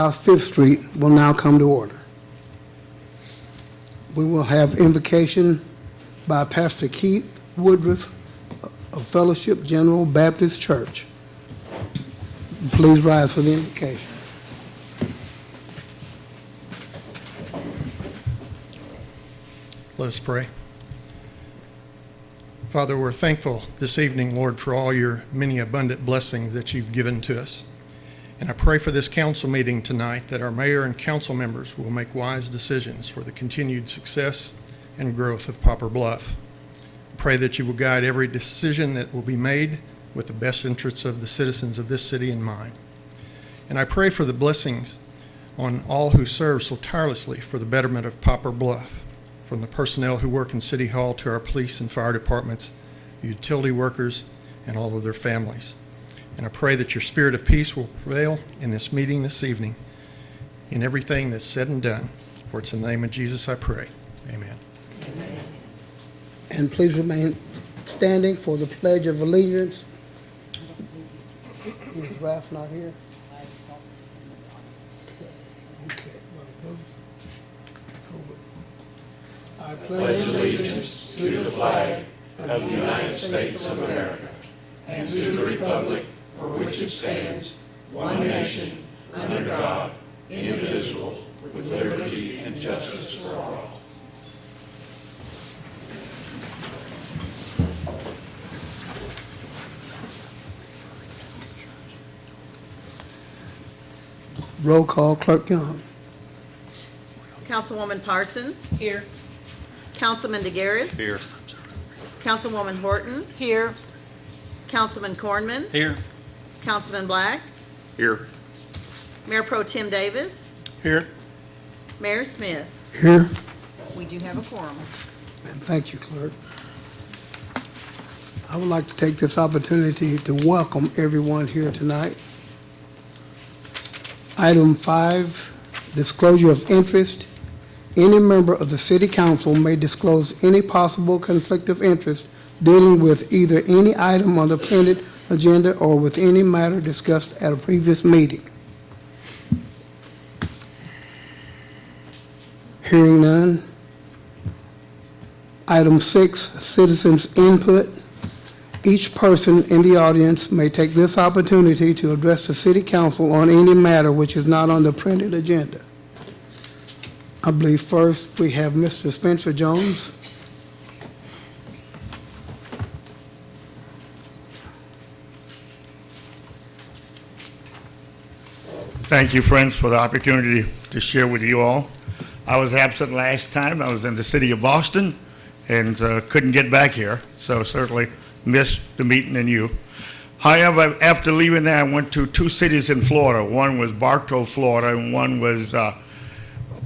South 5th Street will now come to order. We will have invocation by Pastor Keith Woodruff of Fellowship General Baptist Church. Please rise for the invocation. Let us pray. Father, we're thankful this evening, Lord, for all your many abundant blessings that you've given to us. And I pray for this council meeting tonight that our mayor and council members will make wise decisions for the continued success and growth of Poplar Bluff. I pray that you will guide every decision that will be made with the best interests of the citizens of this city in mind. And I pray for the blessings on all who serve so tirelessly for the betterment of Poplar Bluff, from the personnel who work in City Hall to our police and fire departments, utility workers, and all of their families. And I pray that your spirit of peace will prevail in this meeting this evening, in everything that's said and done. For it's in the name of Jesus I pray. Amen. Amen. And please remain standing for the Pledge of Allegiance. Is Ralph not here? Okay. I pledge allegiance to the flag of the United States of America and to the republic for which it stands, one nation, under God, indivisible, with liberty and justice for all. Roll call, Clerk Young. Councilwoman Parson. Here. Councilman DeGaris. Here. Councilwoman Horton. Here. Councilman Cornman. Here. Councilman Black. Here. Mayor Pro Tem Davis. Here. Mayor Smith. Here. We do have a quorum. And thank you, Clerk. I would like to take this opportunity to welcome everyone here tonight. Item 5, disclosure of interest. Any member of the City Council may disclose any possible conflict of interest dealing with either any item on the printed agenda or with any matter discussed at a previous meeting. Hearing none. Item 6, citizens' input. Each person in the audience may take this opportunity to address the City Council on any matter which is not on the printed agenda. I believe first we have Mr. Spencer Jones. Thank you, friends, for the opportunity to share with you all. I was absent last time. I was in the city of Boston and couldn't get back here, so certainly missed the meeting and you. However, after leaving there, I went to 2 cities in Florida. One was Bartow, Florida, and one was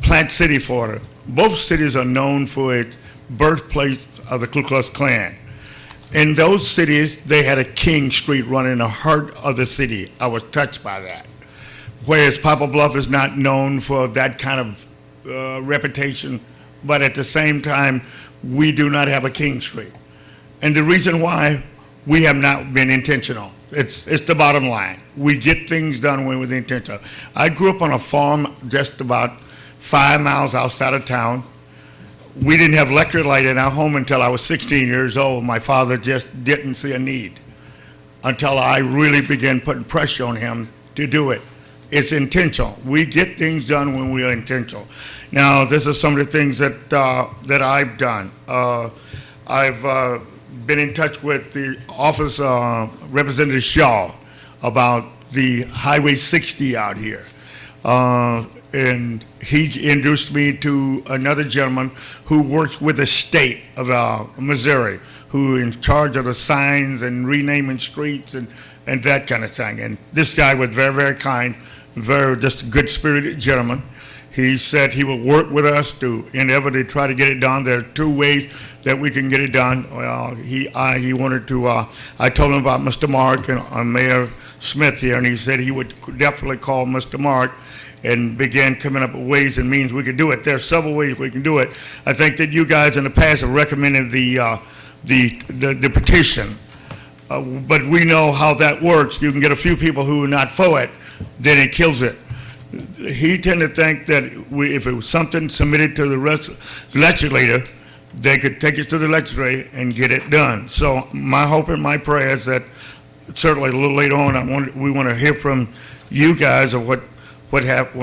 Plant City, Florida. Both cities are known for its birthplace of the Ku Klux Klan. In those cities, they had a King Street running in the heart of the city. I was touched by that. Whereas Poplar Bluff is not known for that kind of reputation, but at the same time, we do not have a King Street. And the reason why, we have not been intentional. It's the bottom line. We get things done when we're intentional. I grew up on a farm just about 5 miles outside of town. We didn't have electric light in our home until I was 16 years old. My father just didn't see a need until I really began putting pressure on him to do it. It's intentional. We get things done when we are intentional. Now, this is some of the things that that I've done. I've been in touch with the office Representative Shaw about the Highway 60 out here. And he introduced me to another gentleman who works with the state of Missouri, who is in charge of the signs and renaming streets and that kind of thing. And this guy was very, very kind, very just a good-spirited gentleman. He said he would work with us to endeavor to try to get it done. There are 2 ways that we can get it done. Well, he wanted to, I told him about Mr. Mark and Mayor Smith here, and he said he would definitely call Mr. Mark and began coming up with ways and means we could do it. There are several ways we can do it. I think that you guys in the past have recommended the petition, but we know how that works. You can get a few people who are not for it, then it kills it. he tended to think that if it was something submitted to the legislator, they could take it to the legislature and get it done. So my hope and my prayer is that certainly a little later on, we want to hear from you guys of what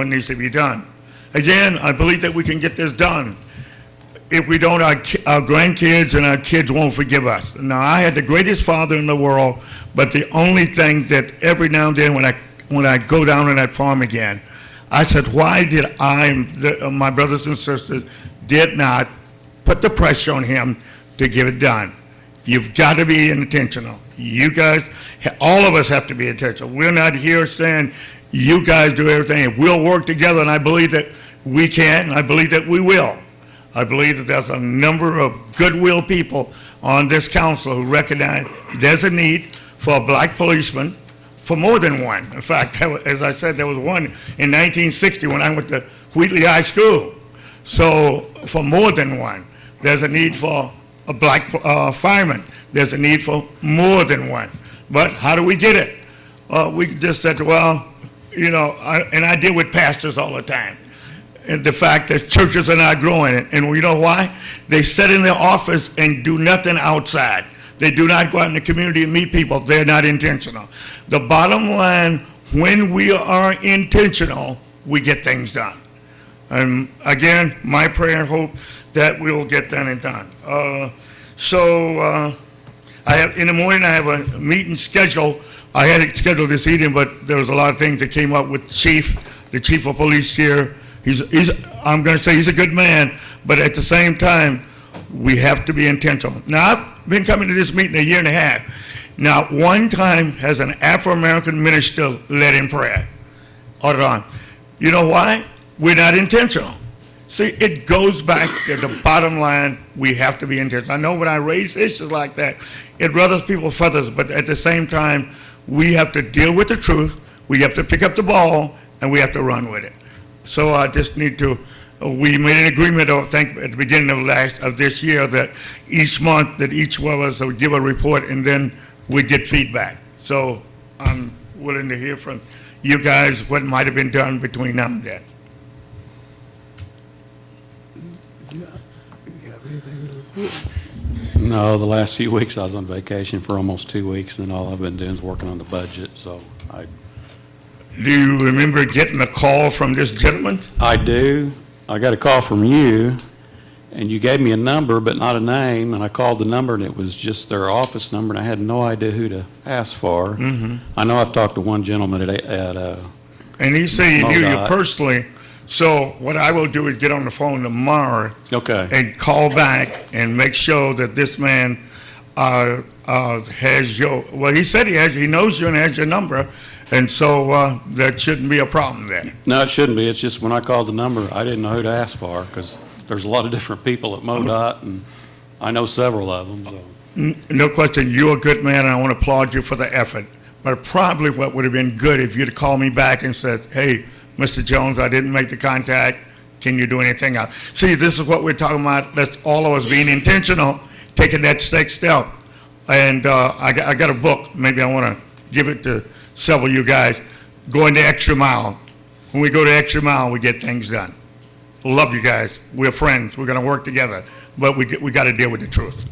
needs to be done. Again, I believe that we can get this done. If we don't, our grandkids and our kids won't forgive us. Now, I had the greatest father in the world, but the only thing that every now and then when I go down on that farm again, I said, why did my brothers and sisters did not put the pressure on him to get it done? You've got to be intentional. You guys, all of us have to be intentional. We're not here saying you guys do everything. If we'll work together, and I believe that we can, and I believe that we will. I believe that there's a number of goodwill people on this council who recognize there's a need for a black policeman, for more than one. In fact, as I said, there was one in 1960 when I went to Wheatley High School. So for more than one, there's a need for a black fireman. There's a need for more than one. But how do we get it? We just said, well, and I deal with pastors all the time. And the fact that churches are not growing. And you know why? They sit in their office and do nothing outside. They do not go out in the community and meet people. They're not intentional. The bottom line, when we are intentional, we get things done. And again, my prayer and hope that we will get done and done. In the morning, I have a meeting scheduled. I had it scheduled this evening, but there was a lot of things that came up with the chief of police here. I'm going to say he's a good man, but at the same time, we have to be intentional. Now, I've been coming to this meeting a year and a half. Now, one time has an Afro-American minister led in prayer. Hold on. You know why? We're not intentional. See, it goes back to the bottom line. We have to be intentional. I know when I raise issues like that, it ruffles people's feathers, but at the same time, we have to deal with the truth. We have to pick up the ball, and we have to run with it. So I just need to, we made an agreement, I think, at the beginning of this year that each month that each one of us would give a report and then we'd get feedback. So I'm willing to hear from you guys what might have been done between now and then. You have anything to report? No, the last few weeks I was on vacation for almost 2 weeks, and all I've been doing is working on the budget, so Do you remember getting a call from this gentleman? I do. I got a call from you, and you gave me a number, but not a name, and I called the number, and it was just their office number, and I had no idea who to ask for. Mm-hmm. I know I've talked to one gentleman at and he said he knew you MoDOT. Personally, so what I will do is get on the phone tomorrow Okay. and call back and make sure that this man has he said he knows you and has your number. And so that shouldn't be a problem there. No, it shouldn't be. It's just when I called the number, I didn't know who to ask for, because there's a lot of different people at MoDOT, and I know several of them. So. No question, you're a good man, and I want to applaud you for the effort. But probably what would have been good if you'd called me back and said, hey, Mr. Jones, I didn't make the contact. Can you do anything else? See, this is what we're talking about. That's all of us being intentional, taking that next step. And I got a book. Maybe I want to give it to several of you guys. Going the extra mile. When we go the extra mile, we get things done. Love you guys. We're friends. We're going to work together. But we got to deal with the truth.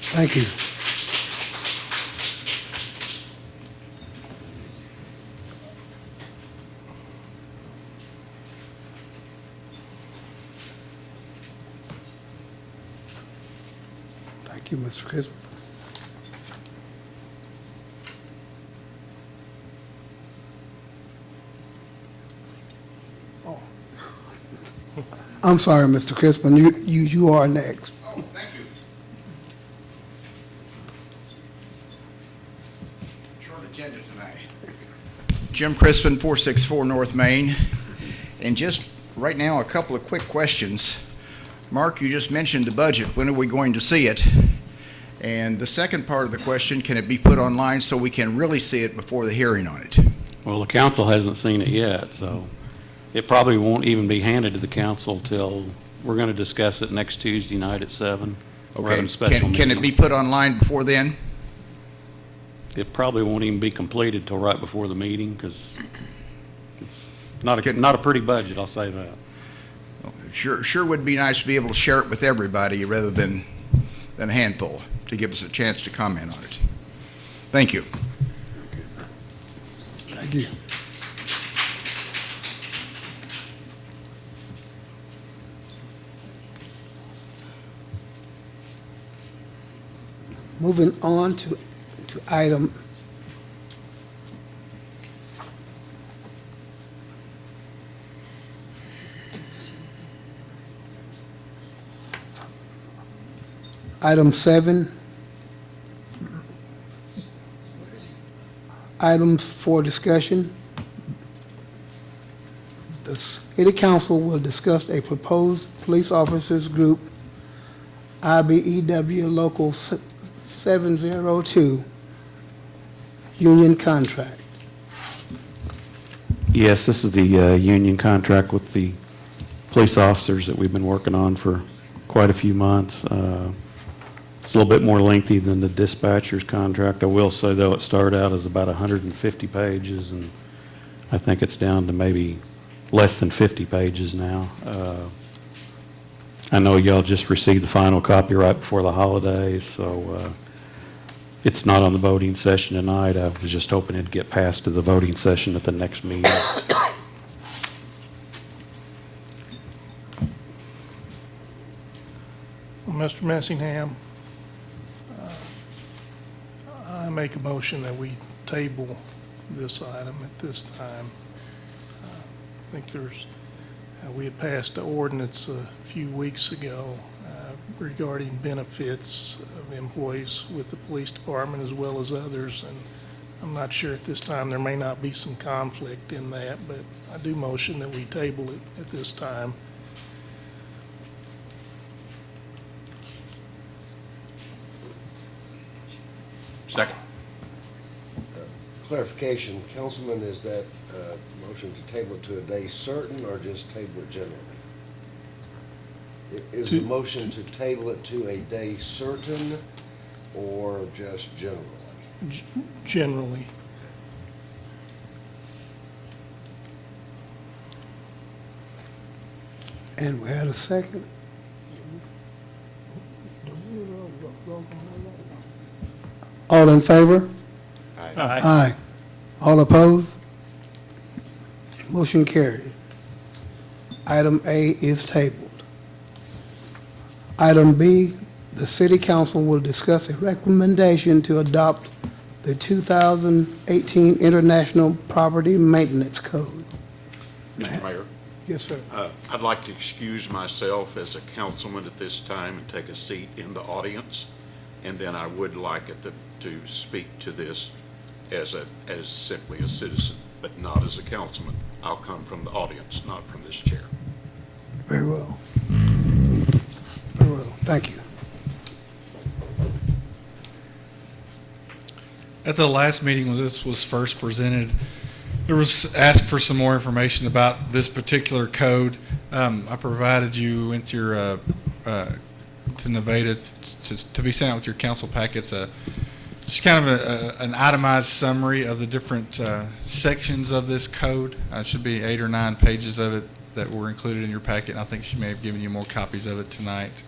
Thank you. Thank you, Mr. Crispin. Oh. I'm sorry, Mr. Crispin. You are next. Oh, thank you. Short agenda tonight. Jim Crispin, 464 North Main. And just right now, a couple of quick questions. Mark, you just mentioned the budget. When are we going to see it? And the second part of the question, can it be put online so we can really see it before the hearing on it? Well, the council hasn't seen it yet, so it probably won't even be handed to the council till we're going to discuss it next Tuesday night at 7. We're having a special Can it meeting. be put online before then? it probably won't even be completed till right before the meeting, because it's not a pretty budget, I'll say that. Sure would be nice to be able to share it with everybody rather than a handful, to give us a chance to comment on it. Thank you. Thank you. Moving on to item Item 7, items for discussion. The City Council will discuss a proposed police officers group, IBEW Local 702, union contract. Yes, this is the union contract with the police officers that we've been working on for quite a few months. It's a little bit more lengthy than the dispatcher's contract. I will say, though, it started out as about 150 pages, and I think it's down to maybe less than 50 pages now. I know y'all just received the final copy right before the holidays, so it's not on the voting session tonight. I was just hoping it'd get passed to the voting session at the next meeting. Mr. Messingham, I make a motion that we table this item at this time. I think we had passed the ordinance a few weeks ago regarding benefits of employees with the police department as well as others, and I'm not sure at this time, there may not be some conflict in that, but I do motion that we table it at this time. Second. Clarification, Councilman, is that motion to table it to a day certain or just table it generally? Is the motion to table it to a day certain or just generally? Generally. And we had a second. All in favor? Aye. All opposed? Motion carried. Item A is tabled. Item B, the City Council will discuss a recommendation to adopt the 2018 International Property Maintenance Code. Mr. Mayor, Yes, sir. I'd like to excuse myself as a councilman at this time and take a seat in the audience. And then I would like it to speak to this as simply a citizen, but not as a councilman. I'll come from the audience, not from this chair. Very well. Very well. Thank you. At the last meeting when this was first presented, there was asked for some more information about this particular code. I provided you with your to Nevada to be sent out with your council packets, just kind of an itemized summary of the different sections of this code. Should be 8 or 9 pages of it that were included in your packet. And I think she may have given you more copies of it tonight.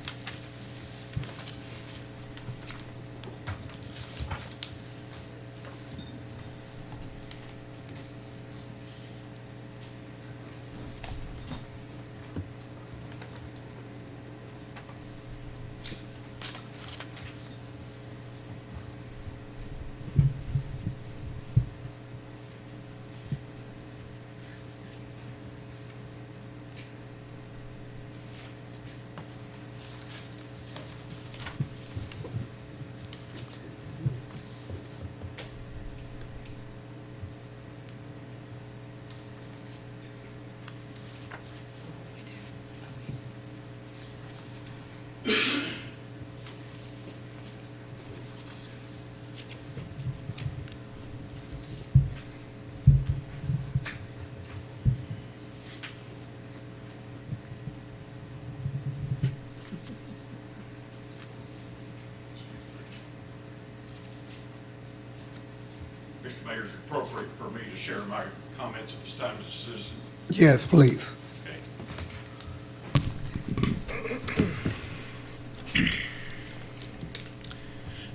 appropriate for me to share my comments at this time as a citizen? Yes, please.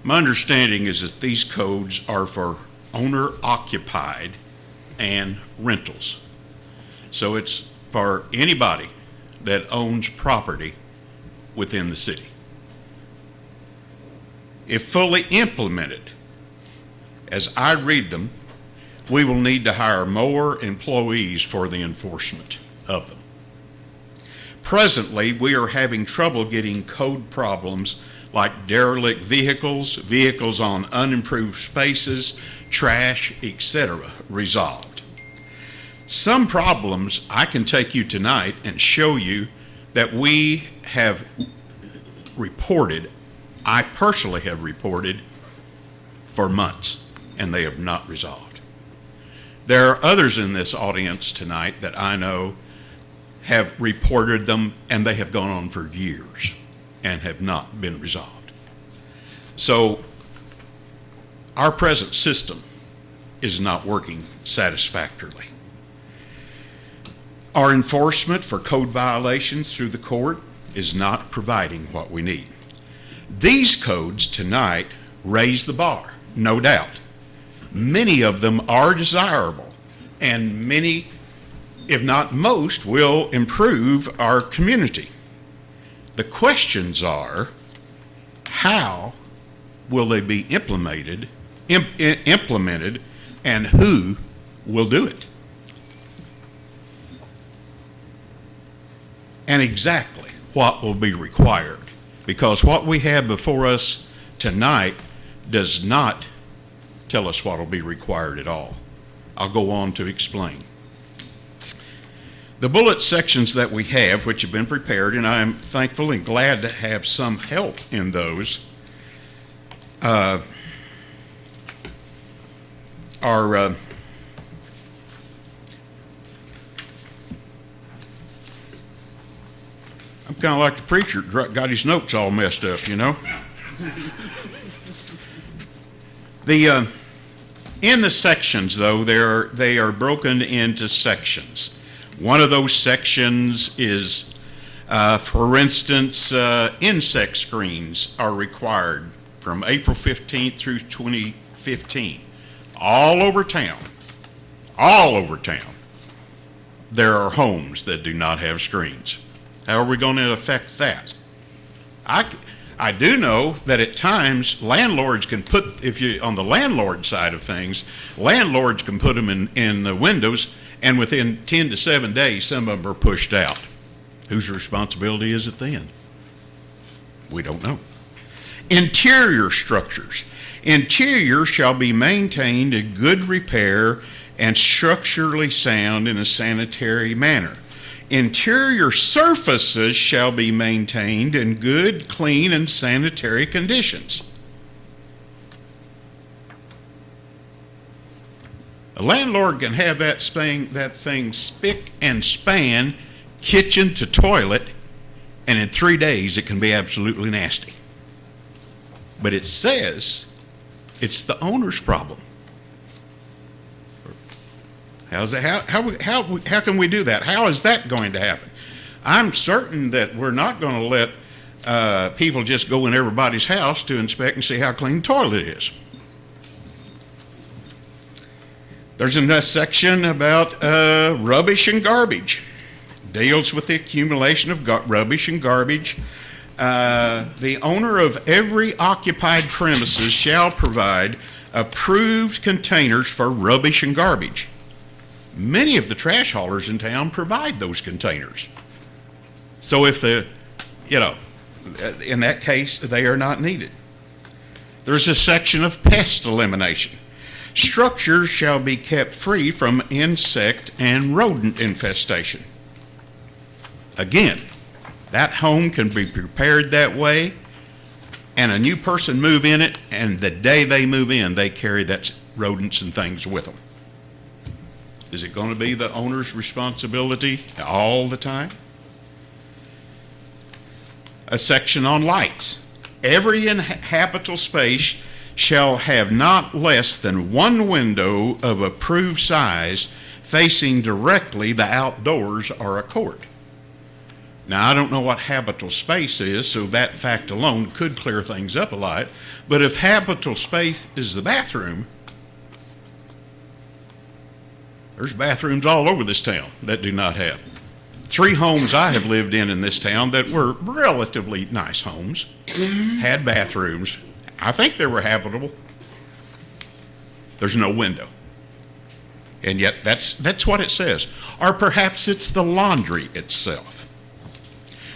My understanding is that these codes are for owner-occupied and rentals. So it's for anybody that owns property within the city. If fully implemented, as I read them, we will need to hire more employees for the enforcement of them. Presently, we are having trouble getting code problems like derelict vehicles, vehicles on unimproved spaces, trash, etc., resolved. Some problems I can take you tonight and show you that we have reported, I personally have reported for months, and they have not resolved. There are others in this audience tonight that I know have reported them, and they have gone on for years and have not been resolved. So our present system is not working satisfactorily. Our enforcement for code violations through the court is not providing what we need. These codes tonight raise the bar, no doubt. Many of them are desirable, and many, if not most, will improve our community. The questions are, how will they be implemented, and who will do it? And exactly what will be required, because what we have before us tonight does not tell us what will be required at all. I'll go on to explain. The bullet sections that we have, which have been prepared, and I am thankful and glad to have some help in those, are I'm kind of like the preacher, got his notes all messed up, you know. In the sections, though, they are broken into sections. One of those sections is, for instance, insect screens are required from April 15th through 2015. All over town, there are homes that do not have screens. How are we going to affect that? I do know that at times landlords can put, on the landlord side of things, landlords can put them in the windows, and within 10 to 7 days, some of them are pushed out. Whose responsibility is it then? We don't know. Interior structures. Interior shall be maintained in good repair and structurally sound in a sanitary manner. Interior surfaces shall be maintained in good, clean, and sanitary conditions. A landlord can have that thing spick and span, kitchen to toilet, and in 3 days it can be absolutely nasty. But it says it's the owner's problem. How can we do that? How is that going to happen? I'm certain that we're not going to let people just go in everybody's house to inspect and see how clean the toilet is. There's another section about rubbish and garbage. Deals with the accumulation of rubbish and garbage. The owner of every occupied premises shall provide approved containers for rubbish and garbage. Many of the trash haulers in town provide those containers. So if in that case, they are not needed. There's a section of pest elimination. Structures shall be kept free from insect and rodent infestation. Again, that home can be prepared that way, and a new person move in it, and the day they move in, they carry that rodents and things with them. Is it going to be the owner's responsibility all the time? A section on lights. Every habitable space shall have not less than one window of approved size facing directly the outdoors or a court. Now, I don't know what habitable space is, so that fact alone could clear things up a lot. But if habitable space is the bathroom, there's bathrooms all over this town that do not have. 3 homes I have lived in this town that were relatively nice homes had bathrooms. I think they were habitable. There's no window. And yet that's what it says. Or perhaps it's the laundry itself.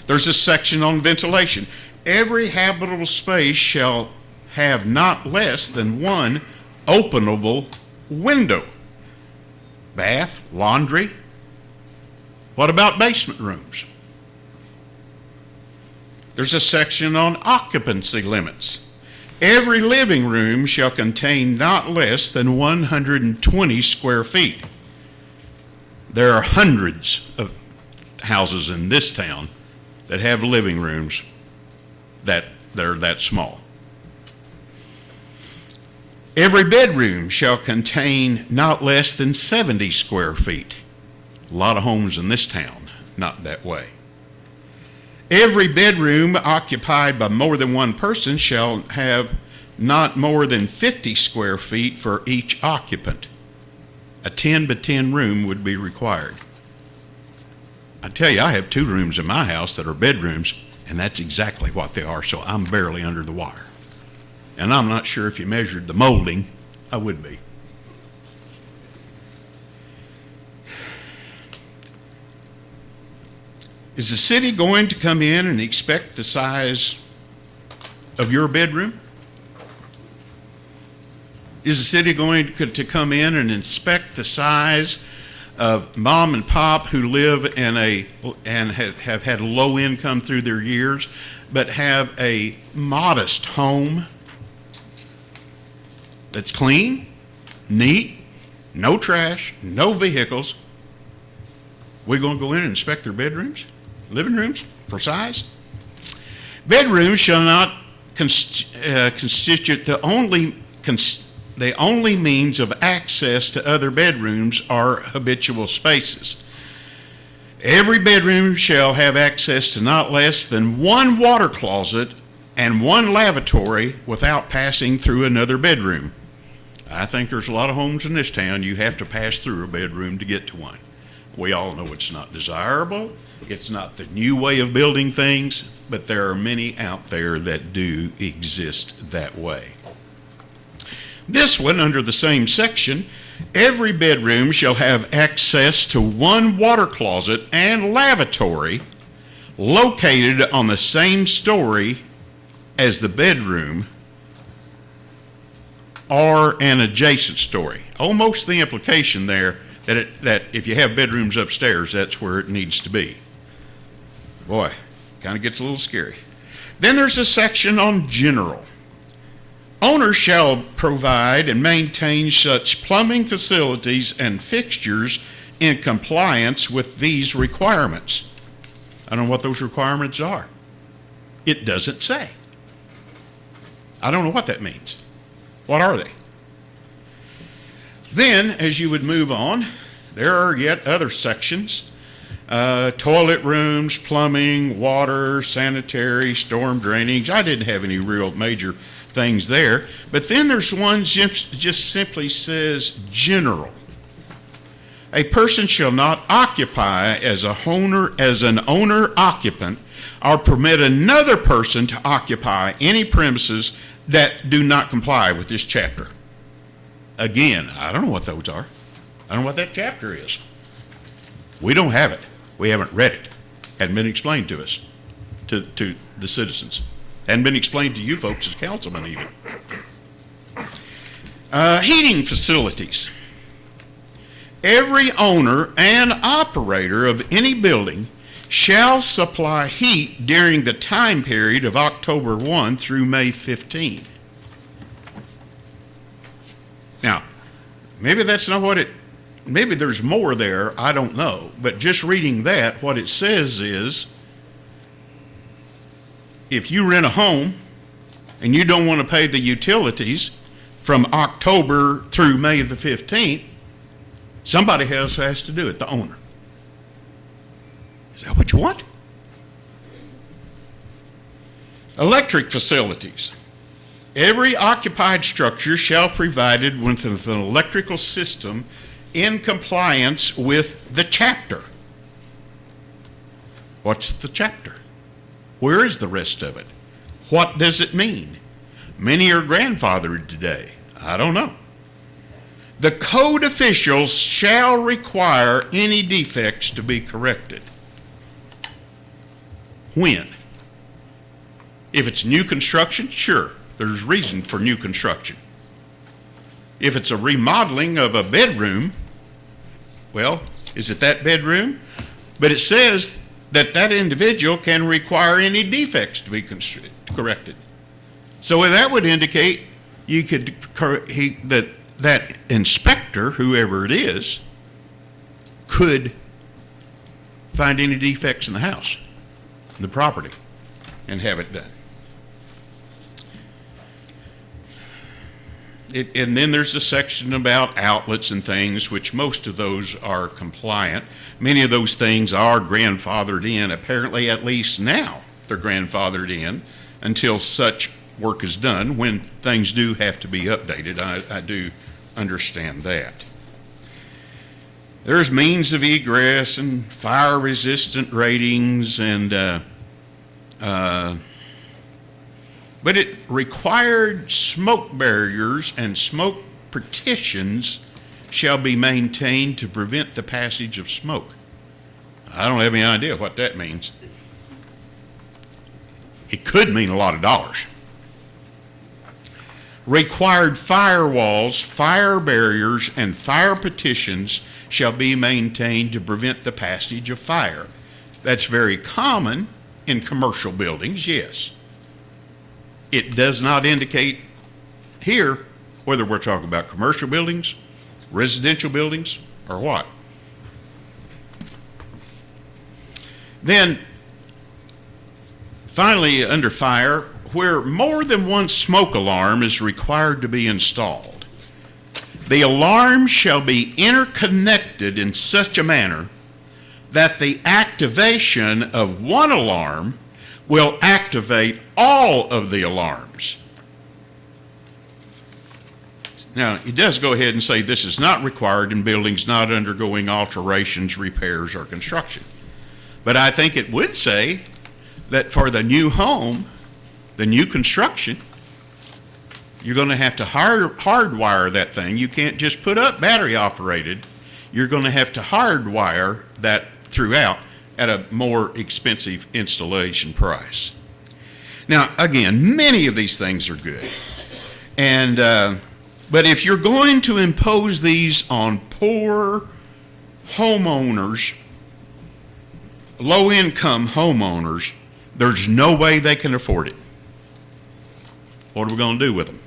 There's a section on ventilation. Every habitable space shall have not less than one openable window. Bath, laundry. What about basement rooms? There's a section on occupancy limits. Every living room shall contain not less than 120 square feet. There are hundreds of houses in this town that have living rooms that are that small. Every bedroom shall contain not less than 70 square feet. A lot of homes in this town, not that way. Every bedroom occupied by more than one person shall have not more than 50 square feet for each occupant. A 10 by 10 room would be required. I tell you, I have 2 rooms in my house that are bedrooms, and that's exactly what they are, so I'm barely under the wire. And I'm not sure if you measured the molding, I would be. Is the city going to come in and expect the size of your bedroom? Is the city going to come in and inspect the size of mom and pop who live in and have had low income through their years, but have a modest home that's clean, neat, no trash, no vehicles? We're going to go in and inspect their bedrooms, living rooms for size? Bedrooms shall not constitute the only means of access to other bedrooms or habitual spaces. Every bedroom shall have access to not less than one water closet and one lavatory without passing through another bedroom. I think there's a lot of homes in this town you have to pass through a bedroom to get to one. We all know it's not desirable. It's not the new way of building things, but there are many out there that do exist that way. This one, under the same section, every bedroom shall have access to one water closet and lavatory located on the same story as the bedroom or an adjacent story. Almost the implication there that if you have bedrooms upstairs, that's where it needs to be. Boy, kind of gets a little scary. Then there's a section on general. Owners shall provide and maintain such plumbing facilities and fixtures in compliance with these requirements. I don't know what those requirements are. It doesn't say. I don't know what that means. What are they? Then, as you would move on, there are yet other sections. Toilet rooms, plumbing, water, sanitary, storm drainage. I didn't have any real major things there. But then there's one just simply says general. A person shall not occupy as an owner occupant or permit another person to occupy any premises that do not comply with this chapter. Again, I don't know what those are. I don't know what that chapter is. We don't have it. We haven't read it. Hadn't been explained to us, to the citizens. Hadn't been explained to you folks as councilmen even. Heating facilities. Every owner and operator of any building shall supply heat during the time period of October 1 through May 15. Now, maybe that's not what maybe there's more there, I don't know. But just reading that, what it says is, if you rent a home and you don't want to pay the utilities from October through May the 15th, somebody else has to do it, the owner. Is that what you want? Electric facilities. Every occupied structure shall be provided with an electrical system in compliance with the chapter. What's the chapter? Where is the rest of it? What does it mean? Many are grandfathered today. I don't know. The code officials shall require any defects to be corrected. When? If it's new construction, sure, there's reason for new construction. If it's a remodeling of a bedroom, well, is it that bedroom? But it says that that individual can require any defects to be corrected. So that would indicate you could that inspector, whoever it is, could find any defects in the house, the property, and have it done. And then there's a section about outlets and things, which most of those are compliant. Many of those things are grandfathered in. Apparently, at least now, they're grandfathered in until such work is done. When things do have to be updated, I do understand that. There's means of egress and fire-resistant ratings and but it required smoke barriers and smoke partitions shall be maintained to prevent the passage of smoke. I don't have any idea what that means. It could mean a lot of dollars. Required firewalls, fire barriers, and fire partitions shall be maintained to prevent the passage of fire. That's very common in commercial buildings, yes. It does not indicate here whether we're talking about commercial buildings, residential buildings, or what. Then, finally, under fire, where more than one smoke alarm is required to be installed, the alarm shall be interconnected in such a manner that the activation of one alarm will activate all of the alarms. Now, it does go ahead and say this is not required in buildings not undergoing alterations, repairs, or construction. But I think it would say that for the new home, the new construction, you're going to have to hardwire that thing. You can't just put up battery operated. You're going to have to hardwire that throughout at a more expensive installation price. Now, again, many of these things are good. And but if you're going to impose these on poor homeowners, low-income homeowners, there's no way they can afford it. What are we going to do with them?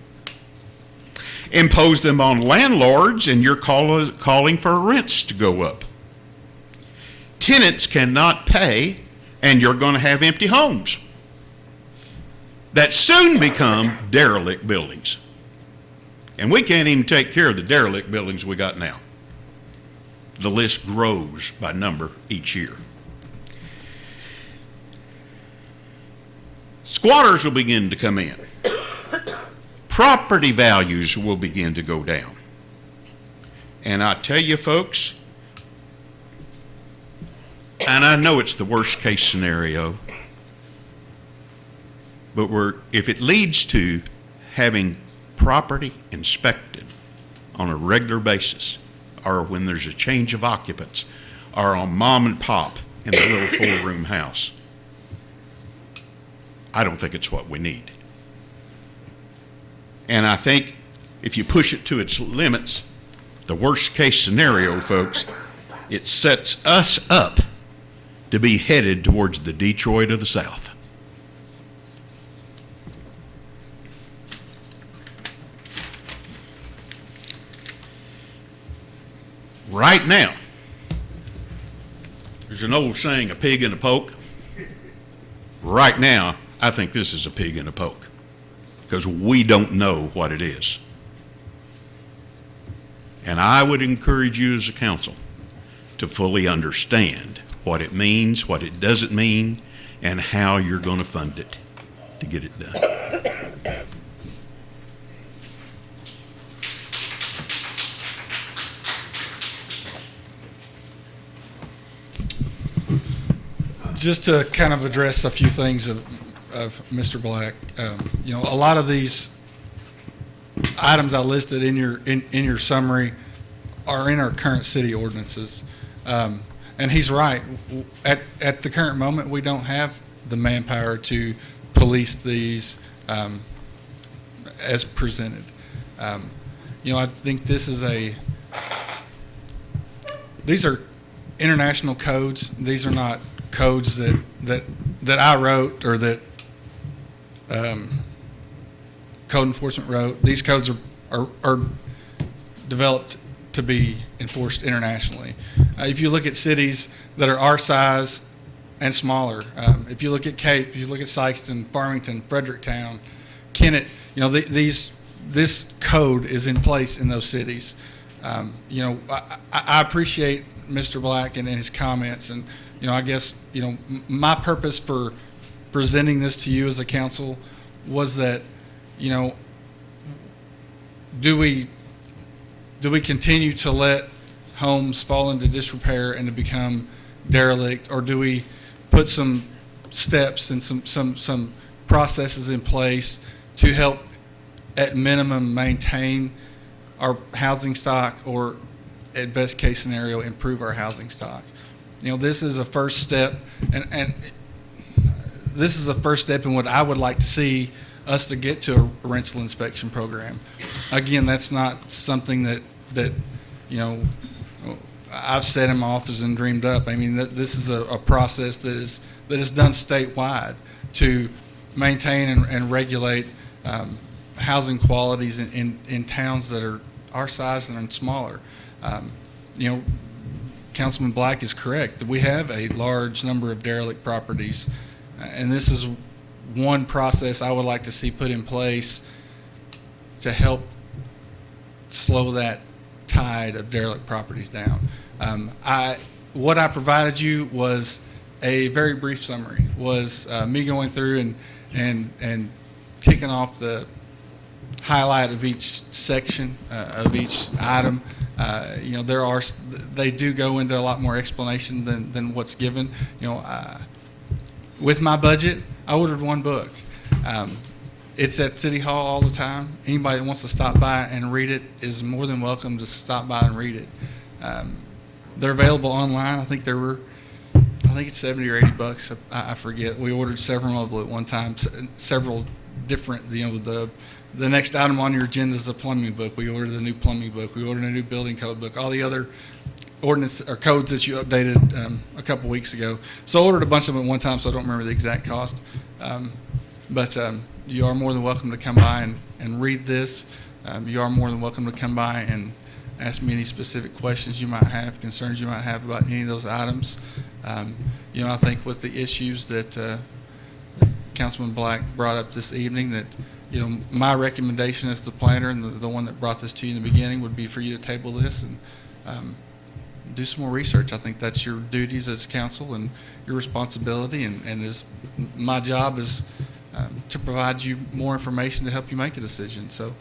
Impose them on landlords, and you're calling for rents to go up. Tenants cannot pay, and you're going to have empty homes that soon become derelict buildings. And we can't even take care of the derelict buildings we got now. The list grows by number each year. Squatters will begin to come in. Property values will begin to go down. And I tell you, folks, and I know it's the worst case scenario, but if it leads to having property inspected on a regular basis, or when there's a change of occupants, or on mom and pop in the little 4-room house, I don't think it's what we need. And I think if you push it to its limits, the worst case scenario, folks, it sets us up to be headed towards the Detroit of the South. Right now, there's an old saying, a pig in a poke. Right now, I think this is a pig in a poke. because we don't know what it is. And I would encourage you as a council to fully understand what it means, what it doesn't mean, and how you're going to fund it to get it done. Just to kind of address a few things of Mr. Black, you know, a lot of these items I listed in your summary are in our current city ordinances. And he's right. At the current moment, we don't have the manpower to police these as presented. You know, I think these are international codes. These are not codes that I wrote or that code enforcement wrote. These codes are developed to be enforced internationally. If you look at cities that are our size and smaller, if you look at Cape, if you look at Sykeston, Farmington, Fredericktown, Kennett, you know, this code is in place in those cities. You know, I appreciate Mr. Black and his comments, and you know, I guess, you know, my purpose for presenting this to you as a council was that, you know, do we continue to let homes fall into disrepair and to become derelict, or do we put some steps and some processes in place to help, at minimum, maintain our housing stock, or at best case scenario, improve our housing stock? You know, this is a first step, and this is a first step in what I would like to see us to get to a rental inspection program. Again, that's not something that you know, I've set in my office and dreamed up. I mean, this is a process that is done statewide to maintain and regulate housing qualities in towns that are our size and smaller. You know, Councilman Black is correct that we have a large number of derelict properties, and this is one process I would like to see put in place to help slow that tide of derelict properties down. What I provided you was a very brief summary, was me going through and kicking off the highlight of each section of each item. You know, they do go into a lot more explanation than what's given. You know, with my budget, I ordered one book. It's at City Hall all the time. Anybody that wants to stop by and read it is more than welcome to stop by and read it. They're available online. I think it's 70 or 80 bucks. I forget. We ordered several of them at one time. Several different. You know, the next item on your agenda is the plumbing book. We ordered the new plumbing book. We ordered a new building code book. All the other ordinance or codes that you updated a couple weeks ago. So I ordered a bunch of them at one time, so I don't remember the exact cost. But you are more than welcome to come by and read this. You are more than welcome to come by and ask me any specific questions you might have, concerns you might have about any of those items. You know, I think with the issues that Councilman Black brought up this evening, that, you know, my recommendation as the planner and the one that brought this to you in the beginning would be for you to table this and do some more research. I think that's your duties as council and your responsibility, and is my job is to provide you more information to help you make a decision. So,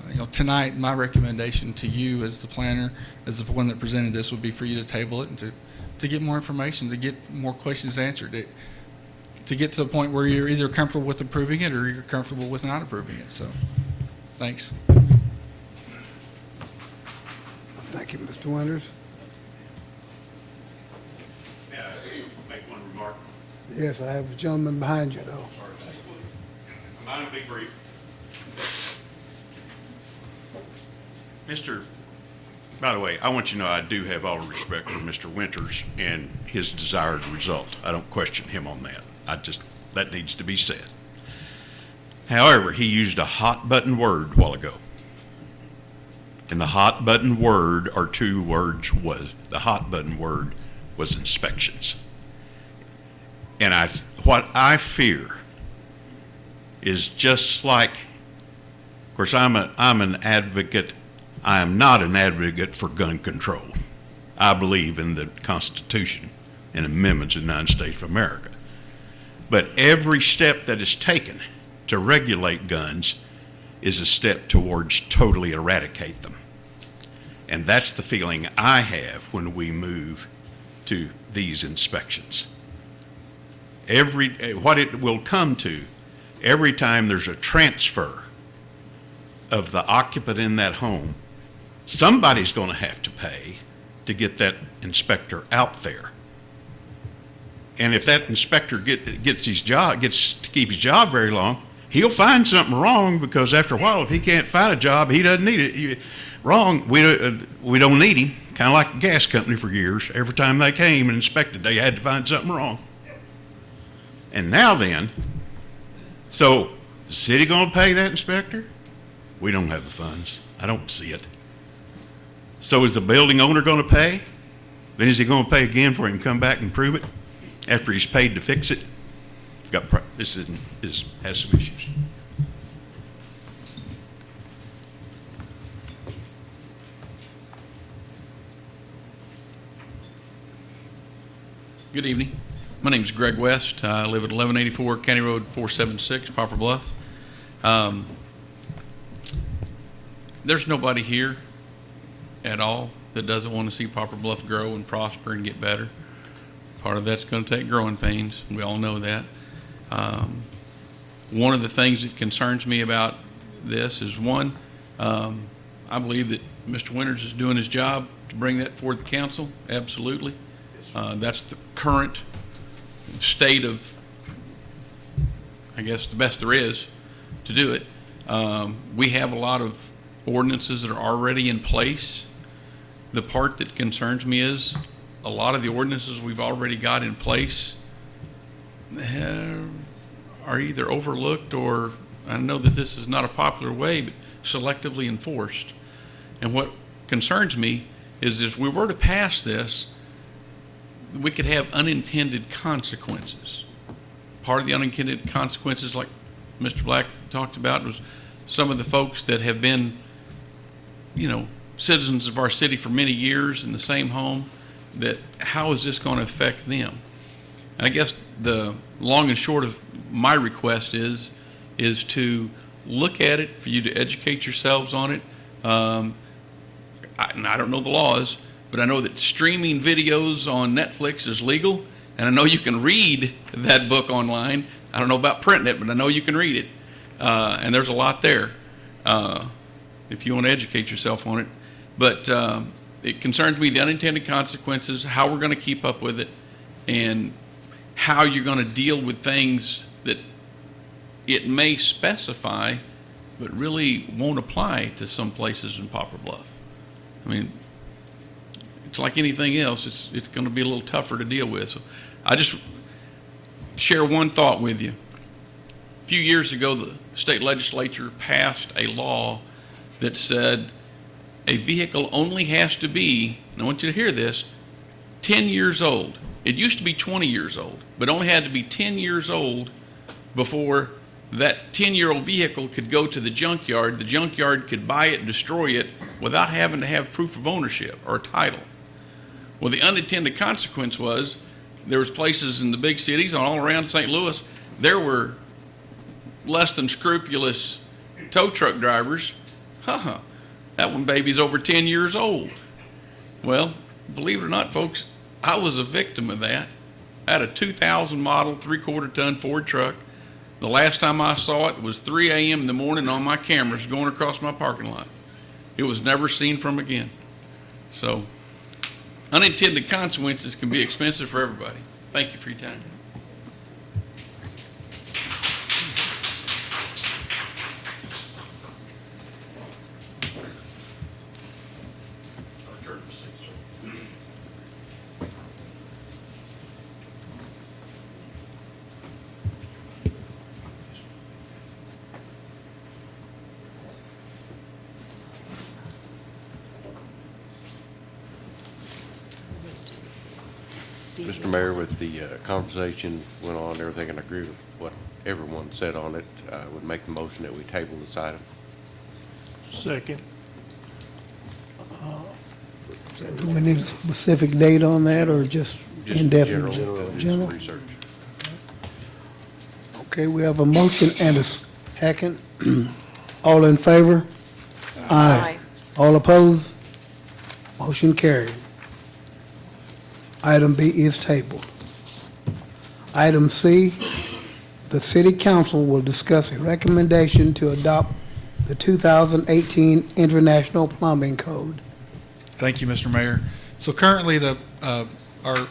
you know, tonight my recommendation to you as the planner, as the one that presented this, would be for you to table it and to get more information, to get more questions answered, to get to a point where you're either comfortable with approving it or you're comfortable with not approving it. So, thanks. Thank you, Mr. Winters. May I make one remark? Yes, I have a gentleman behind you, though. Mine will be brief. By the way, I want you to know I do have all respect for Mr. Winters and his desired result. I don't question him on that. That needs to be said. However, he used a hot button word a while ago. And the hot button word, or two words, the hot button word was inspections. And what I fear is just like Of course, I'm an advocate. I am not an advocate for gun control. I believe in the Constitution and amendments of the United States of America. But every step that is taken to regulate guns is a step towards totally eradicate them. And that's the feeling I have when we move to these inspections. What it will come to, every time there's a transfer of the occupant in that home, somebody's going to have to pay to get that inspector out there. And if that inspector gets to keep his job very long, he'll find something wrong, because after a while, if he can't find a job, he doesn't need it. Wrong, we don't need him. Kind of like a gas company for years. Every time they came and inspected, they had to find something wrong. And now then, so the city going to pay that inspector? We don't have the funds. I don't see it. So is the building owner going to pay? Then is he going to pay again for him to come back and prove it after he's paid to fix it? This has some issues. Good evening. My name is Greg West. I live at 1184 County Road 476, Poplar Bluff. There's nobody here at all that doesn't want to see Poplar Bluff grow and prosper and get better. Part of that's going to take growing pains. We all know that. One of the things that concerns me about this is, one, I believe that Mr. Winters is doing his job to bring that forward to the council. Absolutely. That's the current state of, I guess, the best there is to do it. We have a lot of ordinances that are already in place. The part that concerns me is a lot of the ordinances we've already got in place are either overlooked, or, I know that this is not a popular way, but selectively enforced. And what concerns me is if we were to pass this, we could have unintended consequences. Part of the unintended consequences, like Mr. Black talked about, was some of the folks that have been, citizens of our city for many years in the same home, that how is this going to affect them? And I guess the long and short of my request is to look at it, for you to educate yourselves on it. I don't know the laws, but I know that streaming videos on Netflix is legal, and I know you can read that book online. I don't know about printing it, but I know you can read it, and there's a lot there if you want to educate yourself on it. But it concerns me, the unintended consequences, how we're going to keep up with it, and how you're going to deal with things that it may specify, but really won't apply to some places in Poplar Bluff. I mean, it's like anything else, it's going to be a little tougher to deal with. So I just share one thought with you. A few years ago, the state legislature passed a law that said a vehicle only has to be, and I want you to hear this, 10 years old. It used to be 20 years old, but only had to be 10 years old before that 10-year-old vehicle could go to the junkyard. The junkyard could buy it and destroy it without having to have proof of ownership or title. Well, the unintended consequence was there was places in the big cities all around St. Louis, there were less than scrupulous tow truck drivers. That one baby's over 10 years old. Well, believe it or not, folks, I was a victim of that. I had a 2000 model 3/4 ton Ford truck. The last time I saw it was 3 a.m. in the morning on my cameras going across my parking lot. It was never seen from again. So unintended consequences can be expensive for everybody. Thank you for your time. Mr. Mayor, with the conversation went on, everything, and I agree with what everyone said on it, I would make the motion that we table this item. Second. Do we need a specific date on that, or just indefinite? General? Research. Okay, we have a motion and a second. All in favor? Aye. All opposed? Motion carried. Item B is tabled. Item C, the city council will discuss a recommendation to adopt the 2018 International Plumbing Code. Thank you, Mr. Mayor. So currently, our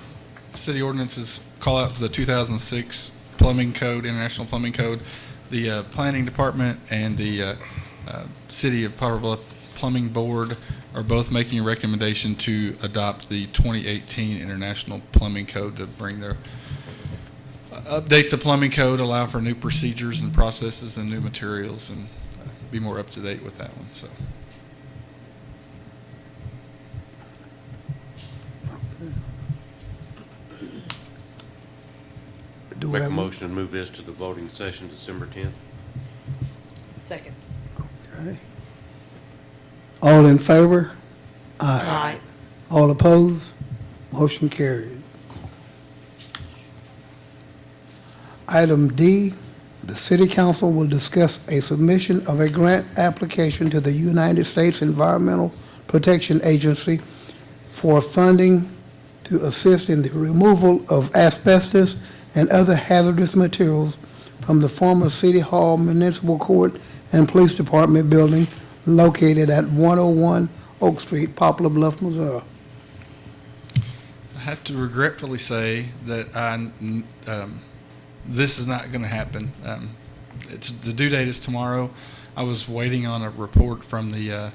city ordinances call out for the 2006 Plumbing Code, International Plumbing Code. The Planning Department and the City of Poplar Bluff Plumbing Board are both making a recommendation to adopt the 2018 International Plumbing Code to bring their update the plumbing code, allow for new procedures and processes and new materials, and be more up to date with that one. So. Do we Make a have motion to move this to the voting session December 10th. Second. Okay. All in favor? Aye. All opposed? Motion carried. Item D, the city council will discuss a submission of a grant application to the United States Environmental Protection Agency for funding to assist in the removal of asbestos and other hazardous materials from the former City Hall, Municipal Court, and Police Department building located at 101 Oak Street, Poplar Bluff, Missouri. I have to regretfully say that this is not going to happen. The due date is tomorrow. I was waiting on a report from the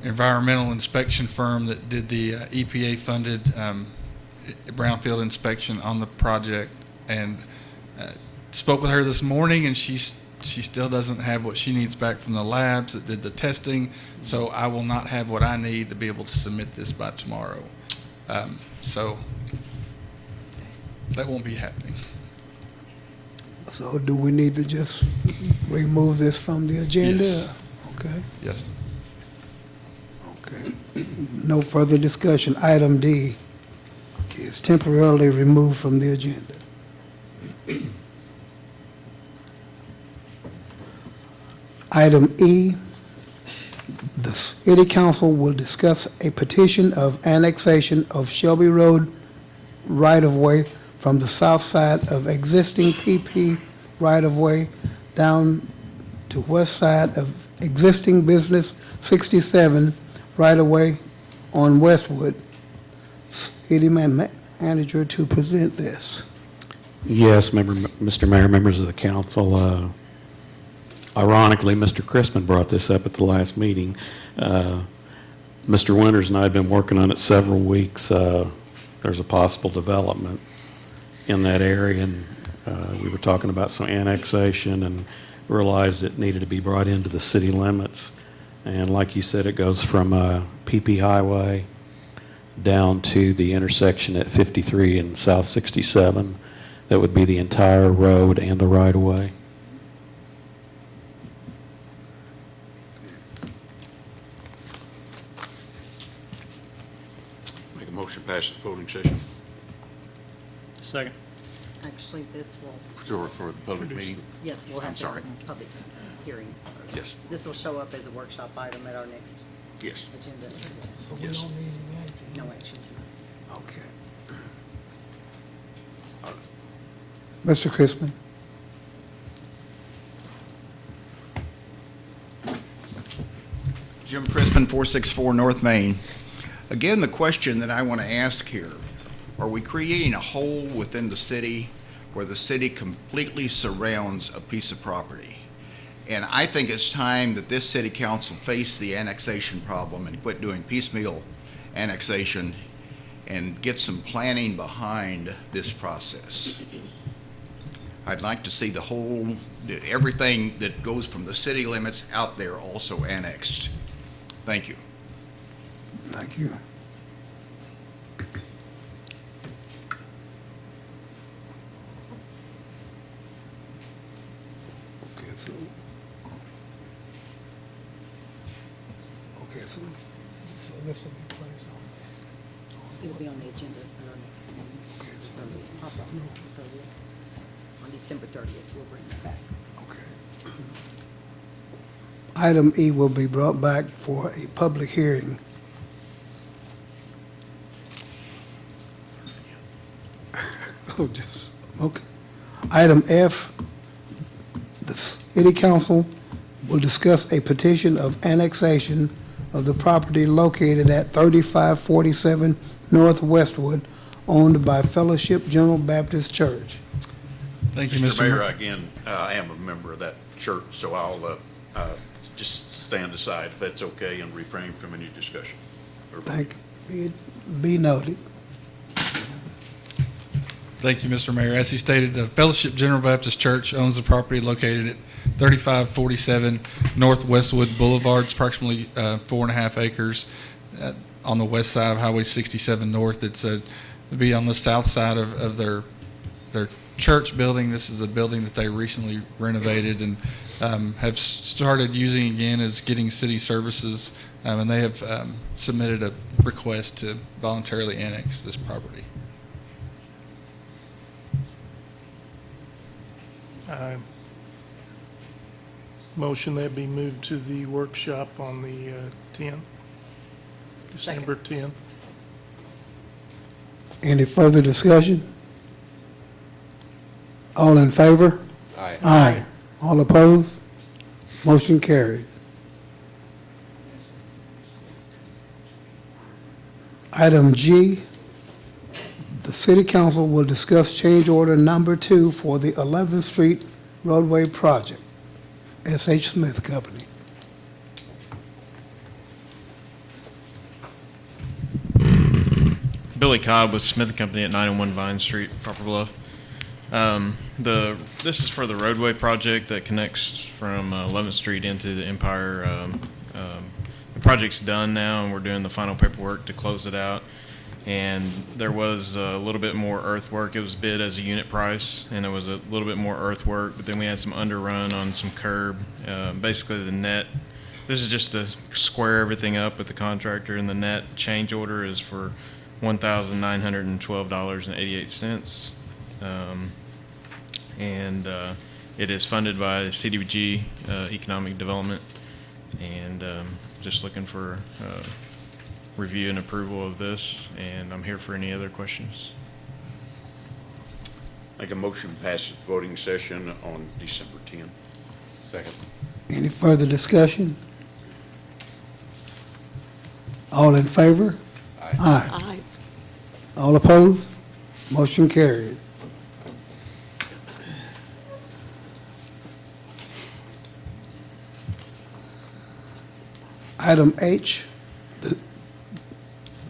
environmental inspection firm that did the EPA-funded brownfield inspection on the project, and spoke with her this morning, and she still doesn't have what she needs back from the labs that did the testing, so I will not have what I need to be able to submit this by tomorrow. So that won't be happening. So do we need to just remove this from the agenda? Yes. Okay, Yes. okay. No further discussion. Item D is temporarily removed from the agenda. Item E, the city council will discuss a petition of annexation of Shelby Road right-of-way from the south side of existing PP right-of-way down to west side of existing Business 67 right-of-way on Westwood. City manager to present this. Yes, Mr. Mayor, members of the council. Ironically, Mr. Christman brought this up at the last meeting. Mr. Winters and I have been working on it several weeks. There's a possible development in that area, and we were talking about some annexation and realized it needed to be brought into the city limits. And like you said, it goes from PP Highway down to the intersection at 53 and South 67. That would be the entire road and the right-of-way. Make a motion to pass the voting session Second. Actually, this will, for the public meeting. yes, we'll have I'm the sorry. public hearing first. Yes. This will show up as a workshop item at our next Yes. agenda as well. So we Yes. don't need any action. No action tonight. Okay. Mr. Crispin? Jim Crispin, 464 North Main. Again, the question that I want to ask here, are we creating a hole within the city where the city completely surrounds a piece of property? And I think it's time that this city council face the annexation problem and quit doing piecemeal annexation and get some planning behind this process. I'd like to see the whole, everything that goes from the city limits out there also annexed. Thank you. Thank you. Okay, so So this will be placed on It'll be on the agenda at our next meeting. Poplar, on December 30th, we'll bring that back. Okay. Item E will be brought back for a public hearing. Oh, just, okay. Item F, the city council will discuss a petition of annexation of the property located at 3547 North Westwood, owned by Fellowship General Baptist Church. Thank you, Mr. Mr. Mayor, Mayor. again, I am a member of that church, so I'll just stand aside if that's okay and refrain from any discussion. Thank you. Be noted. Thank you, Mr. Mayor. As he stated, the Fellowship General Baptist Church owns the property located at 3547 North Westwood Boulevard. It's approximately 4.5 acres on the west side of Highway 67 North. It's to be on the south side of their church building. This is the building that they recently renovated and have started using again as getting city services, and they have submitted a request to voluntarily annex this property. Motion that be moved to the workshop on the 10th, December 10th. Any further discussion? All in favor? Aye. Aye. All opposed? Motion carried. Item G, the city council will discuss change order number 2 for the 11th Street roadway project. S.H. Smith Company. Billy Cobb with Smith Company at 901 Vine Street, Poplar Bluff. This is for the roadway project that connects from 11th Street into the Empire. The project's done now, and we're doing the final paperwork to close it out. And there was a little bit more earthwork. It was bid as a unit price, and there was a little bit more earthwork, but then we had some underrun on some curb. Basically, the net, this is just to square everything up with the contractor, and the net change order is for $1,912.88. And it is funded by CDBG Economic Development, and just looking for review and approval of this, and I'm here for any other questions. Make a motion to pass the voting session on December 10th. Second. Any further discussion? All in favor? Aye. Aye. All opposed? Motion carried. Item H,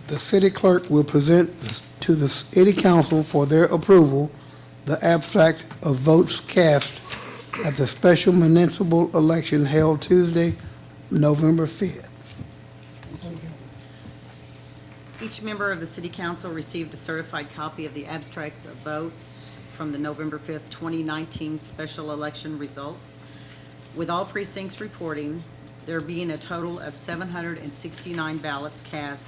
the city clerk will present to the city council for their approval the abstract of votes cast at the special municipal election held Tuesday, November 5th. Each member of the city council received a certified copy of the abstracts of votes from the November 5th, 2019 special election results, with all precincts reporting, there being a total of 769 ballots cast,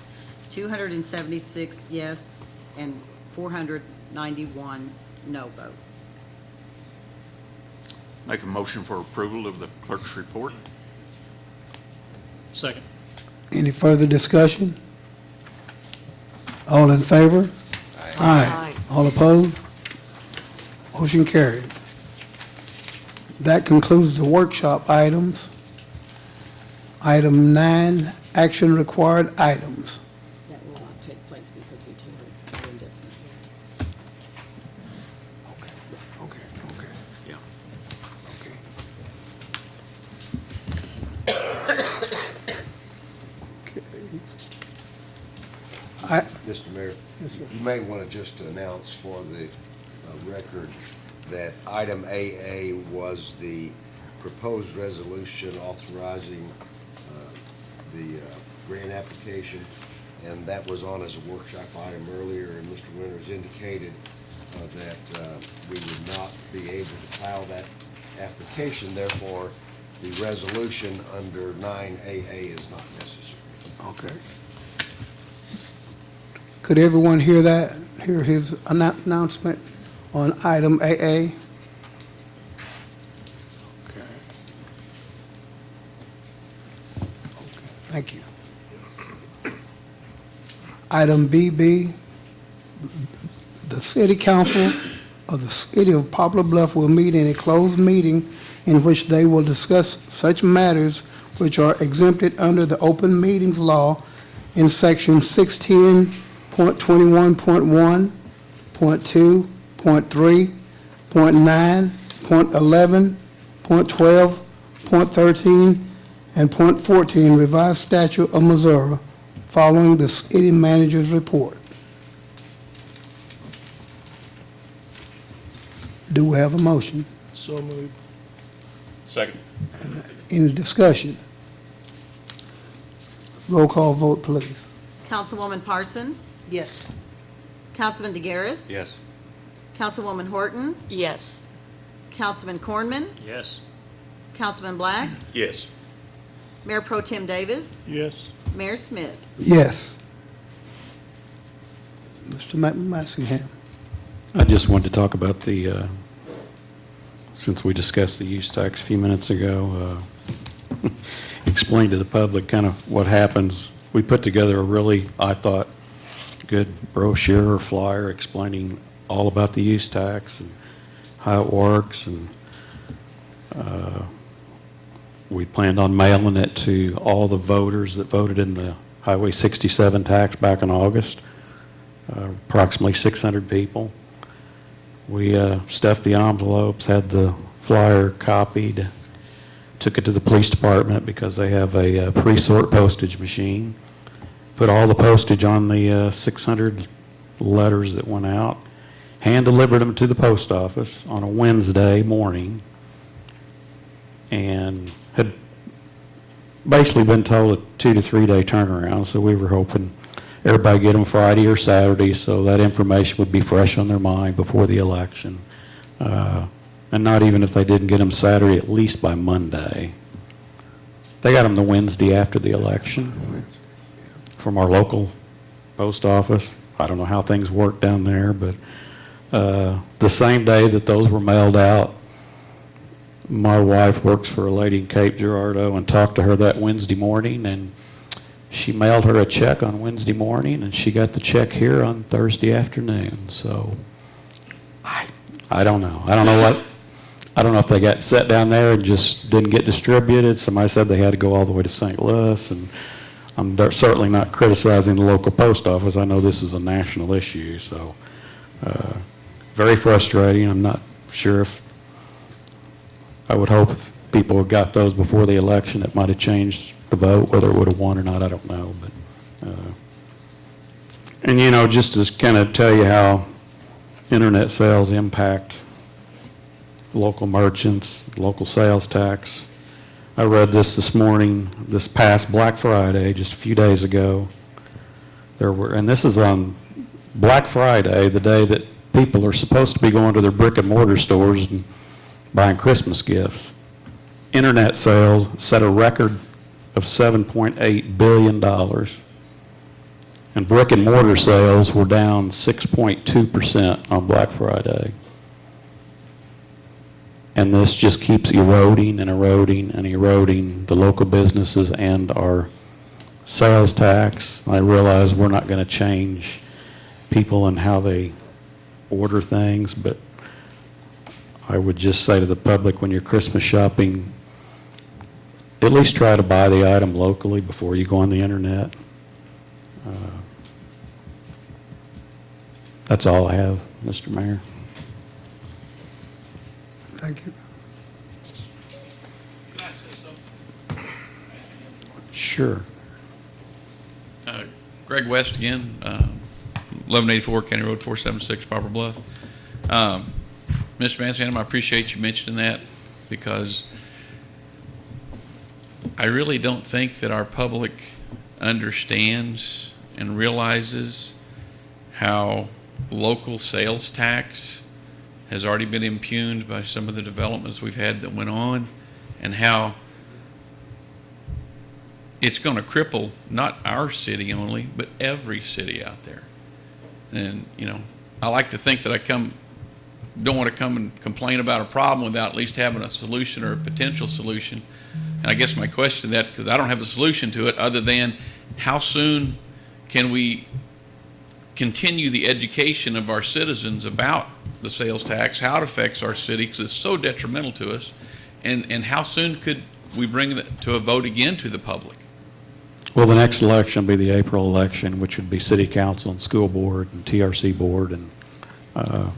276 yes and 491 no votes. Make a motion for approval of the clerk's report. Second. Any further discussion? All in favor? Aye. All opposed? Motion carried. That concludes the workshop items. Item 9, action required items. That will not take place because we told it indefinitely. Okay. Yeah. Mr. Mayor, Yes, sir. you may want to just announce for the record that item AA was the proposed resolution authorizing the grant application, and that was on as a workshop item earlier, and Mr. Winters indicated that we would not be able to file that application. Therefore, the resolution under 9AA is not necessary. Okay. Could everyone hear that? Hear his announcement on item AA? Okay. Thank you. Item BB, the City Council of the City of Poplar Bluff will meet in a closed meeting in which they will discuss such matters which are exempted under the Open Meetings Law in Section 610.21.1, .2, .3, .9, .11, .12, .13, and .14 Revised Statute of Missouri, following the city manager's report. Do we have a motion? So moved. Second. Any discussion? Roll call vote, please. Councilwoman Parson, Yes. Councilman DeGaris. Yes. Councilwoman Horton, Yes. Councilman Cornman, Yes. Councilman Black, Yes. Mayor Pro Tem Davis, Yes. Mayor Smith. Yes. Mr. Massingham. I just wanted to talk about the, since we discussed the use tax a few minutes ago, explain to the public kind of what happens. We put together a really, I thought, good brochure or flyer explaining all about the use tax and how it works, and we planned on mailing it to all the voters that voted in the Highway 67 tax back in August, approximately 600 people. We stuffed the envelopes, had the flyer copied, took it to the police department because they have a pre-sort postage machine, put all the postage on the 600 letters that went out, hand-delivered them to the post office on a Wednesday morning, and had basically been told a 2 to 3 day turnaround, so we were hoping everybody get them Friday or Saturday so that information would be fresh on their mind before the election. And not even if they didn't get them Saturday, at least by Monday. They got them the Wednesday after the election from our local post office. I don't know how things work down there, but the same day that those were mailed out, my wife works for a lady in Cape Girardeau, and talked to her that Wednesday morning, and she mailed her a check on Wednesday morning, and she got the check here on Thursday afternoon. So I don't know. I don't know if they got set down there and just didn't get distributed. Somebody said they had to go all the way to St. Louis, and I'm certainly not criticizing the local post office. I know this is a national issue, so very frustrating. I'm not sure if, I would hope if people had got those before the election, it might have changed the vote. Whether it would have won or not, I don't know. But and you know, just to kind of tell you how internet sales impact local merchants, local sales tax. I read this morning, this past Black Friday, just a few days ago. There were, and this is on Black Friday, the day that people are supposed to be going to their brick and mortar stores and buying Christmas gifts. Internet sales set a record of $7.8 billion. And brick and mortar sales were down 6.2% on Black Friday. And this just keeps eroding and eroding and eroding the local businesses and our sales tax. I realize we're not going to change people and how they order things, but I would just say to the public, when you're Christmas shopping, at least try to buy the item locally before you go on the internet. That's all I have, Mr. Mayor. Thank you. Sure. Greg West again, 1184 County Road 476, Poplar Bluff. Mr. Mansingham, I appreciate you mentioning that, because I really don't think that our public understands and realizes how local sales tax has already been impugned by some of the developments we've had that went on, and how it's going to cripple not our city only, but every city out there. And, I like to think that I don't want to come and complain about a problem without at least having a solution or a potential solution. And I guess my question to that, because I don't have a solution to it, other than how soon can we continue the education of our citizens about the sales tax, how it affects our city, because it's so detrimental to us, and how soon could we bring it to a vote again to the public? Well, the next election will be the April election, which would be city council and school board and TRC board. And I'm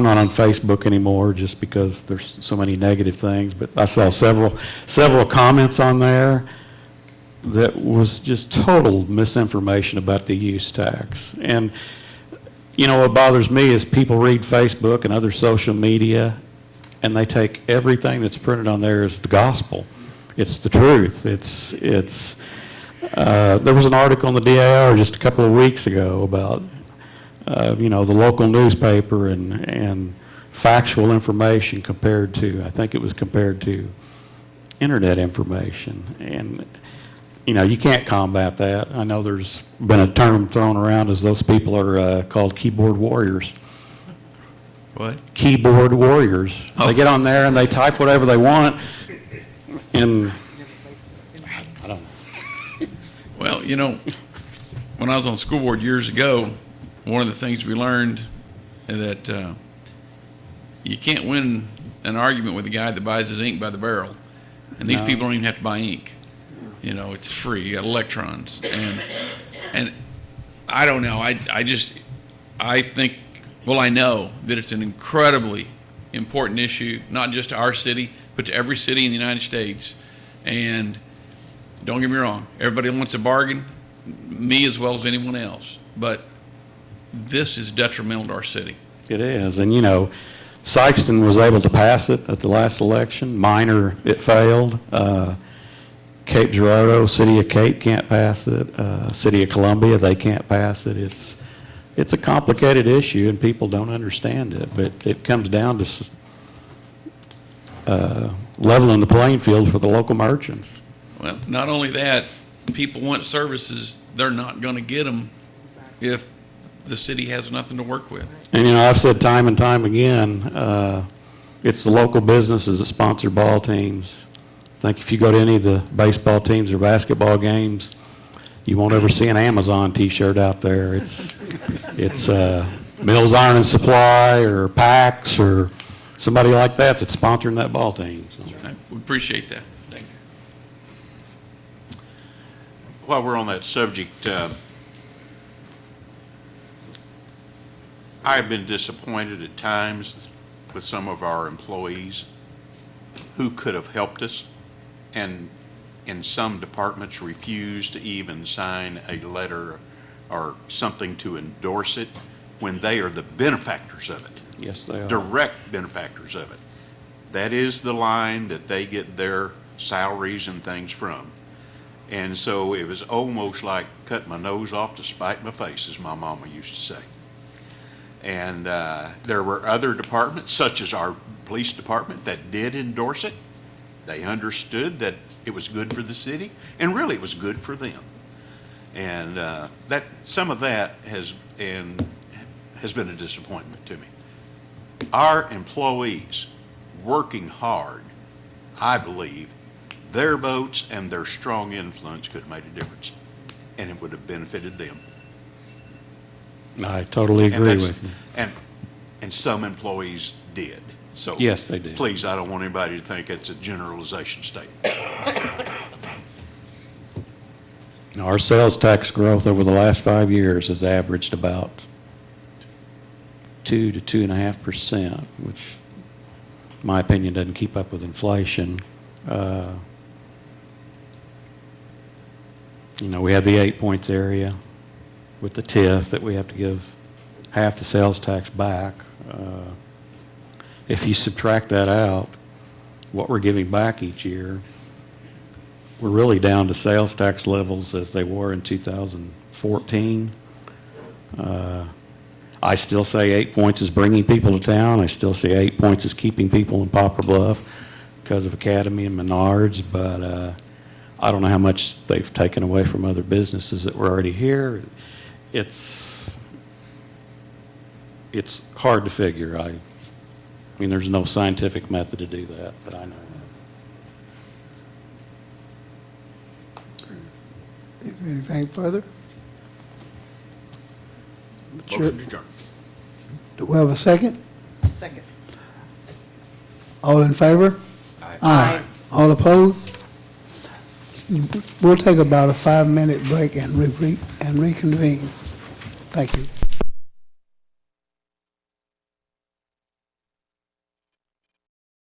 not on Facebook anymore just because there's so many negative things, but I saw several comments on there that was just total misinformation about the use tax. And, what bothers me is people read Facebook and other social media, and they take everything that's printed on there as the gospel. It's the truth. There was an article in the DAR just a couple of weeks ago about, the local newspaper and factual information compared to internet information. And, you can't combat that. I know there's been a term thrown around as those people are called keyboard warriors. What? Keyboard warriors. Oh. They get on there and they type whatever they want. And I don't know. Well, when I was on school board years ago, one of the things we learned is that you can't win an argument with a guy that buys his ink by the barrel. And these people don't even have to buy ink. It's free. You got electrons. And I don't know. I think, I know that it's an incredibly important issue, not just to our city, but to every city in the United States. And don't get me wrong, everybody wants a bargain, me as well as anyone else. But this is detrimental to our city. It is. And, Sykeston was able to pass it at the last election. Minor, it failed. Cape Girardeau, City of Cape can't pass it. City of Columbia, they can't pass it. It's a complicated issue, and people don't understand it. But it comes down to leveling the playing field for the local merchants. Well, not only that, people want services, they're not going to get them if the city has nothing to work with. And, I've said time and time again, it's the local businesses that sponsor ball teams. I think if you go to any of the baseball teams or basketball games, you won't ever see an Amazon T-shirt out there. It's Mills Iron and Supply or PAX or somebody like that that's sponsoring that ball team. So. We appreciate that. Thank you. While we're on that subject, I have been disappointed at times with some of our employees who could have helped us, and in some departments refuse to even sign a letter or something to endorse it when they are the benefactors of it. Yes, they are. Direct benefactors of it. That is the line that they get their salaries and things from. And so it was almost like cut my nose off to spite my face, as my mama used to say. And there were other departments, such as our police department, that did endorse it. They understood that it was good for the city, and really it was good for them. And that some of that has been a disappointment to me. Our employees working hard, I believe, their votes and their strong influence could have made a difference, and it would have benefited them. I totally agree with you. And some employees did. So yes, they did. Please, I don't want anybody to think it's a generalization statement. Our sales tax growth over the last 5 years has averaged about 2 to 2.5%, which, in my opinion, doesn't keep up with inflation. We have the 8 points area with the TIF that we have to give half the sales tax back. If you subtract that out, what we're giving back each year, we're really down to sales tax levels as they were in 2014. I still say 8 points is bringing people to town. I still say 8 points is keeping people in Poplar Bluff. because of Academy and Menards, but I don't know how much they've taken away from other businesses that were already here. It's hard to figure. I mean, there's no scientific method to do that I know of. Anything further? Motion adjourned. Do we have a second? Second. All in favor? Aye. All opposed? We'll take about a 5-minute break and reconvene. Thank you.